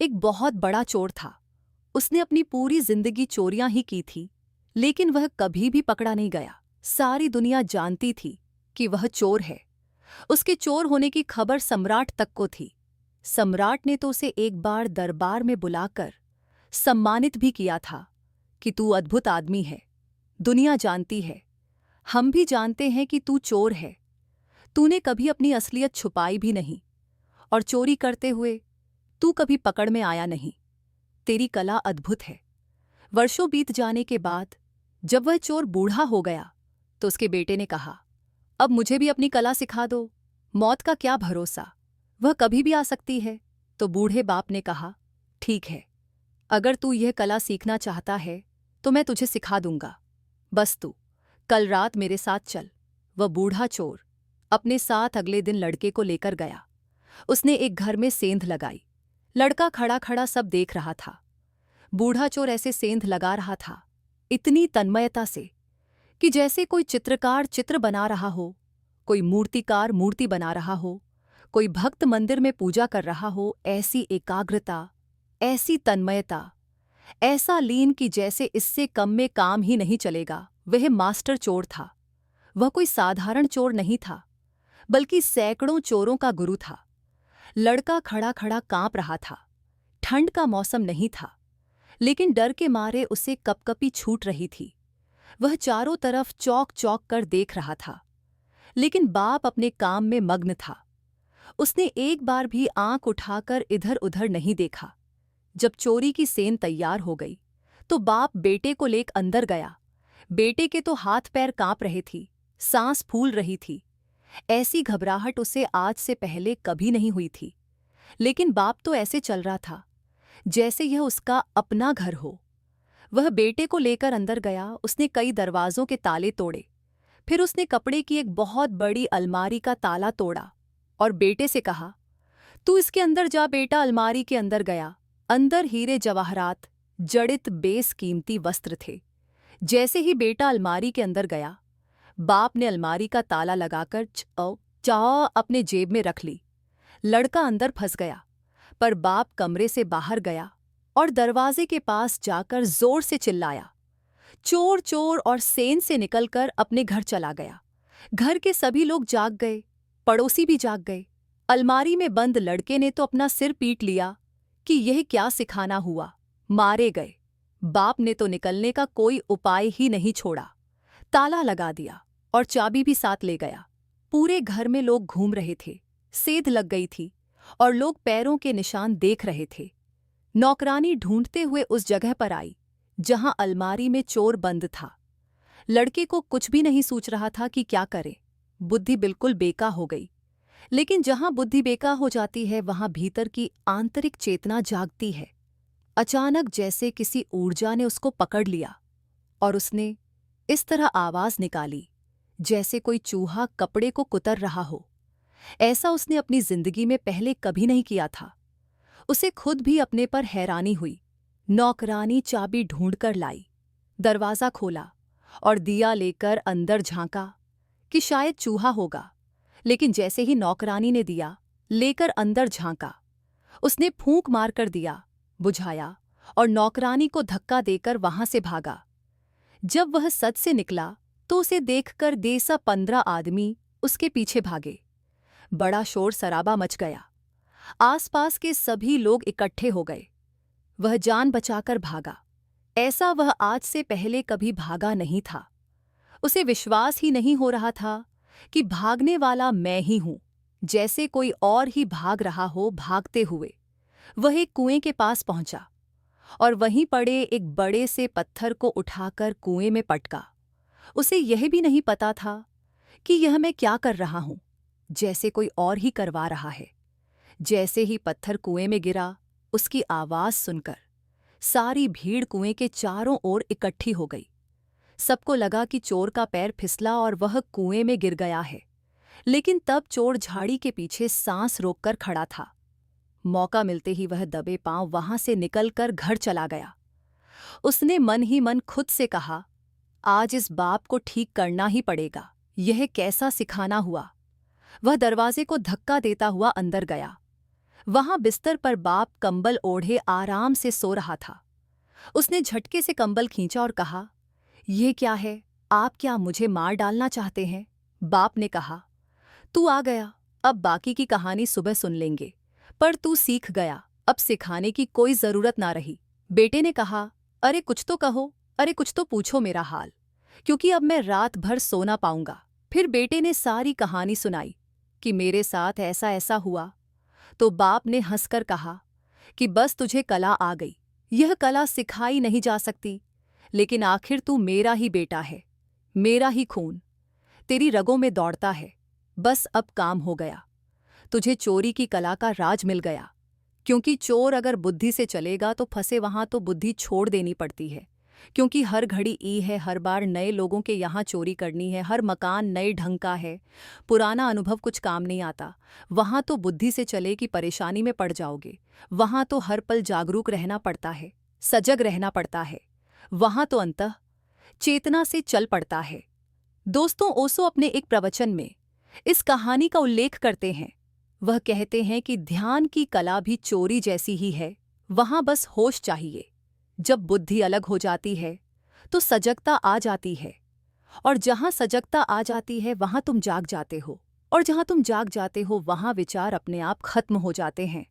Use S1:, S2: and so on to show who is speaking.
S1: एक बहुत बड़ा चोर था। उसने अपनी पूरी जिंदगी चोरियां ही की थी, लेकिन वह कभी भी पकड़ा नहीं गया। सारी दुनिया जानती थी कि वह चोर है। उसके चोर होने की खबर सम्राट तक को थी। सम्राट ने तो उसे एक बार दरबार में बुलाकर सम्मानित भी किया था कि तू अद्भुत आदमी है। दुनिया जानती है, हम भी जानते हैं कि तू चोर है। तूने कभी अपनी असलियत छुपाई भी नहीं, और चोरी करते हुए तू कभी पकड़ में आया नहीं। तेरी कला अद्भुत है। वर्षों बीत जाने के बाद जब वह चोर बूढ़ा हो गया तो उसके बेटे ने कहा, अब मुझे भी अपनी कला सिखा दो। मौत का क्या भरोसा, वह कभी भी आ सकती है। तो बूढ़े बाप ने कहा, ठीक है, अगर तू यह कला सीखना चाहता है तो मैं तुझे सिखा दूंगा। बस तू कल रात मेरे साथ चल। वह बूढ़ा चोर अपने साथ अगले दिन लड़के को लेकर गया। उसने एक घर में सेंध लगाई। लड़का खड़ा खड़ा सब देख रहा था। बूढ़ा चोर ऐसे सेंध लगा रहा था, इतनी तन्मयता से कि जैसे कोई चित्रकार चित्र बना रहा हो, कोई मूर्तिकार मूर्ति बना रहा हो, कोई भक्त मंदिर में पूजा कर रहा हो। ऐसी एकाग्रता, ऐसी तन्मयता, ऐसा लीन कि जैसे इससे कम में काम ही नहीं चलेगा। वह मास्टर चोर था। वह कोई साधारण चोर नहीं था, बल्कि सैकड़ों चोरों का गुरु था। लड़का खड़ा खड़ा कांप रहा था। ठंड का मौसम नहीं था, लेकिन डर के मारे उसे कपकपी छूट रही थी। वह चारों तरफ चौक चौक कर देख रहा था, लेकिन बाप अपने काम में मग्न था। उसने एक बार भी आंख उठाकर इधर उधर नहीं देखा। जब चोरी की सेंध तैयार हो गई तो बाप बेटे को लेकर अंदर गया। बेटे के तो हाथ पैर कांप रहे थी, सांस फूल रही थी। ऐसी घबराहट उसे आज से पहले कभी नहीं हुई थी। लेकिन बाप तो ऐसे चल रहा था जैसे यह उसका अपना घर हो। वह बेटे को लेकर अंदर गया। उसने कई दरवाजों के ताले तोड़े। फिर उसने कपड़े की एक बहुत बड़ी अलमारी का ताला तोड़ा और बेटे से कहा, तू इसके अंदर जा। बेटा अलमारी के अंदर गया। अंदर हीरे जवाहरात जड़ित बेसकीमती वस्त्र थे। जैसे ही बेटा अलमारी के अंदर गया, बाप ने अलमारी का ताला लगाकर चाह अपने जेब में रख ली। लड़का अंदर फंस गया, पर बाप कमरे से बाहर गया और दरवाजे के पास जाकर जोर से चिल्लाया, चोर चोर, और सेंध से निकलकर अपने घर चला गया। घर के सभी लोग जाग गए, पड़ोसी भी जाग गए। अलमारी में बंद लड़के ने तो अपना सिर पीट लिया कि यह क्या सिखाना हुआ। मारे गए। बाप ने तो निकलने का कोई उपाय ही नहीं छोड़ा। ताला लगा दिया और चाबी भी साथ ले गया। पूरे घर में लोग घूम रहे थे। सेंध लग गई थी और लोग पैरों के निशान देख रहे थे। नौकरानी ढूंढते हुए उस जगह पर आई जहां अलमारी में चोर बंद था। लड़के को कुछ भी नहीं सूझ रहा था कि क्या करे। बुद्धि बिल्कुल बेका हो गई। लेकिन जहां बुद्धि बेका हो जाती है वहां भीतर की आंतरिक चेतना जागती है। अचानक जैसे किसी ऊर्जा ने उसको पकड़ लिया और उसने इस तरह आवाज निकाली जैसे कोई चूहा कपड़े को कुतर रहा हो। ऐसा उसने अपनी जिंदगी में पहले कभी नहीं किया था। उसे खुद भी अपने पर हैरानी हुई। नौकरानी चाबी ढूंढकर लाई, दरवाज़ा खोला और दिया लेकर अंदर झांका कि शायद चूहा होगा। लेकिन जैसे ही नौकरानी ने दिया लेकर अंदर झांका, उसने फूंक मारकर दिया बुझाया और नौकरानी को धक्का देकर वहां से भागा। जब वह सच से निकला तो उसे देखकर 10-15 आदमी उसके पीछे भागे। बड़ा शोर शराबा मच गया। आसपास के सभी लोग इकट्ठे हो गए। वह जान बचाकर भागा। ऐसा वह आज से पहले कभी भागा नहीं था। उसे विश्वास ही नहीं हो रहा था कि भागने वाला मैं ही हूं, जैसे कोई और ही भाग रहा हो भागते हुए। वह एक कुएं के पास पहुंचा और वहीं पड़े एक बड़े से पत्थर को उठाकर कुएं में पटका। उसे यह भी नहीं पता था कि यह मैं क्या कर रहा हूं, जैसे कोई और ही करवा रहा है। जैसे ही पत्थर कुएं में गिरा, उसकी आवाज सुनकर सारी भीड़ कुएं के चारों ओर इकट्ठी हो गई। सबको लगा कि चोर का पैर फिसला और वह कुएं में गिर गया है। लेकिन तब चोर झाड़ी के पीछे सांस रोककर खड़ा था। मौका मिलते ही वह दबे पांव वहां से निकलकर घर चला गया। उसने मन ही मन खुद से कहा, आज इस बाप को ठीक करना ही पड़ेगा। यह कैसा सिखाना हुआ। वह दरवाजे को धक्का देता हुआ अंदर गया। वहां बिस्तर पर बाप कंबल ओढ़े आराम से सो रहा था। उसने झटके से कंबल खींचा और कहा, ये क्या है? आप क्या मुझे मार डालना चाहते हैं? बाप ने कहा, तू आ गया, अब बाकी की कहानी सुबह सुन लेंगे। पर तू सीख गया, अब सिखाने की कोई जरूरत ना रही। बेटे ने कहा, अरे कुछ तो कहो, अरे कुछ तो पूछो मेरा हाल, क्योंकि अब मैं रात भर सो ना पाऊंगा। फिर बेटे ने सारी कहानी सुनाई कि मेरे साथ ऐसा ऐसा हुआ। तो बाप ने हंसकर कहा कि बस तुझे कला आ गई, यह कला सिखाई नहीं जा सकती, लेकिन आखिर तू मेरा ही बेटा है, मेरा ही खून तेरी रगों में दौड़ता है। बस अब काम हो गया, तुझे चोरी की कला का राज मिल गया। क्योंकि चोर अगर बुद्धि से चलेगा तो फंसे वहां तो बुद्धि छोड़ देनी पड़ती है, क्योंकि हर घड़ी ई है, हर बार नए लोगों के यहाँ चोरी करनी है, हर मकान नए ढंग का है, पुराना अनुभव कुछ काम नहीं आता। वहां तो बुद्धि से चले कि परेशानी में पड़ जाओगे, वहां तो हर पल जागरूक रहना पड़ता है, सजग रहना पड़ता है, वहां तो अंतः चेतना से चल पड़ता है। दोस्तों, ओशो अपने एक प्रवचन में इस कहानी का उल्लेख करते हैं। वह कहते हैं कि ध्यान की कला भी चोरी जैसी ही है, वहां बस होश चाहिए। जब बुद्धि अलग हो जाती है तो सजगता आ जाती है, और जहां सजगता आ जाती है वहां तुम जाग जाते हो, और जहां तुम जाग जाते हो वहां विचार अपने आप खत्म हो जाते हैं।